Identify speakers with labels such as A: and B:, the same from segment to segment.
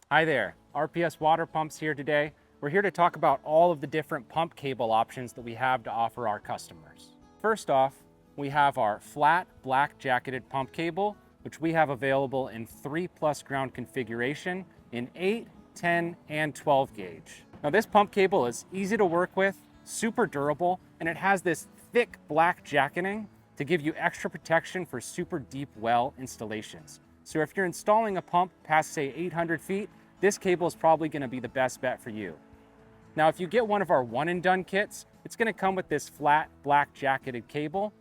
A: Hi there, RPS Water Pumps here today. We're here to talk about all of the different pump cable options that we have to offer our customers. First off, we have our flat black jacketed pump cable, which we have available in 3+ ground configuration in 8, 10, and 12 gauge. Now this pump cable is easy to work with, super durable, and it has this thick black jacketing to give you extra protection for super deep well installations. So if you're installing a pump past, say, 800 feet, this cable is probably going to be the best bet for you. Now, if you get one of our one and done kits, it's going to come with this flat black jacketed cable,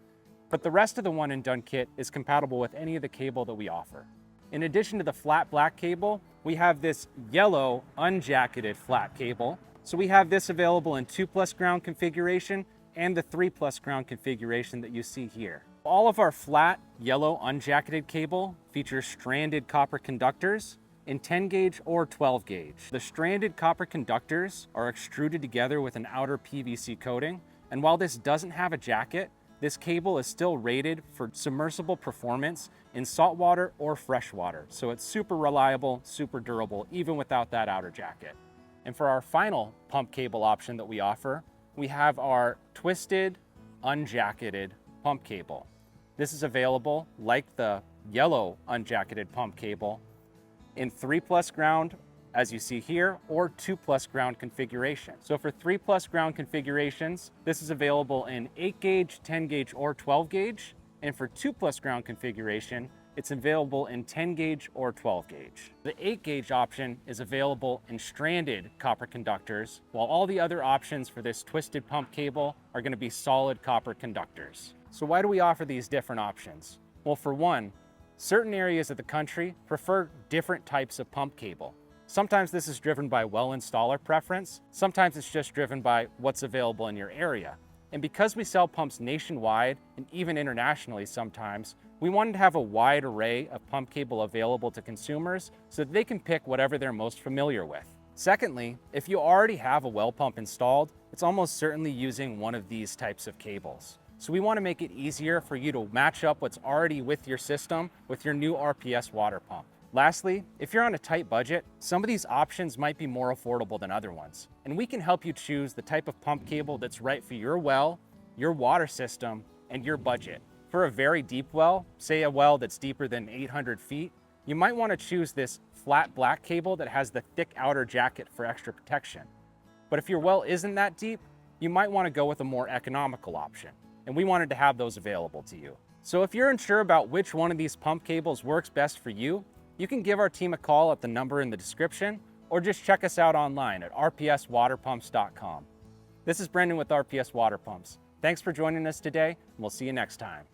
A: but the rest of the one and done kit is compatible with any of the cable that we offer. In addition to the flat black cable, we have this yellow unjacketed flat cable. So we have this available in 2+ ground configuration and the 3+ ground configuration that you see here. All of our flat yellow unjacketed cable features stranded copper conductors in 10 gauge or 12 gauge. The stranded copper conductors are extruded together with an outer PVC coating, and while this doesn't have a jacket, this cable is still rated for submersible performance in saltwater or freshwater. So it's super reliable, super durable, even without that outer jacket. And for our final pump cable option that we offer, we have our twisted, unjacketed pump cable. This is available, like the yellow unjacketed pump cable, in 3+ ground, as you see here, or 2+ ground configuration. So for 3+ ground configurations, this is available in 8 gauge, 10 gauge, or 12 gauge. And for 2+ ground configuration, it's available in 10 gauge or 12 gauge. The 8 gauge option is available in stranded copper conductors, while all the other options for this twisted pump cable are going to be solid copper conductors. So why do we offer these different options? Well, for one, certain areas of the country prefer different types of pump cable. Sometimes this is driven by well installer preference. Sometimes it's just driven by what's available in your area. And because we sell pumps nationwide and even internationally sometimes, we wanted to have a wide array of pump cable available to consumers so that they can pick whatever they're most familiar with. Secondly, if you already have a well pump installed, it's almost certainly using one of these types of cables. So we want to make it easier for you to match up what's already with your system with your new RPS water pump. Lastly, if you're on a tight budget, some of these options might be more affordable than other ones, and we can help you choose the type of pump cable that's right for your well, your water system, and your budget. For a very deep well, say a well that's deeper than 800 feet, you might want to choose this flat black cable that has the thick outer jacket for extra protection. But if your well isn't that deep, you might want to go with a more economical option, and we wanted to have those available to you. So if you're unsure about which one of these pump cables works best for you, you can give our team a call at the number in the description, or just check us out online at rpswaterpumps.com. This is Brendan with RPS Water Pumps. Thanks for joining us today, and we'll see you next time.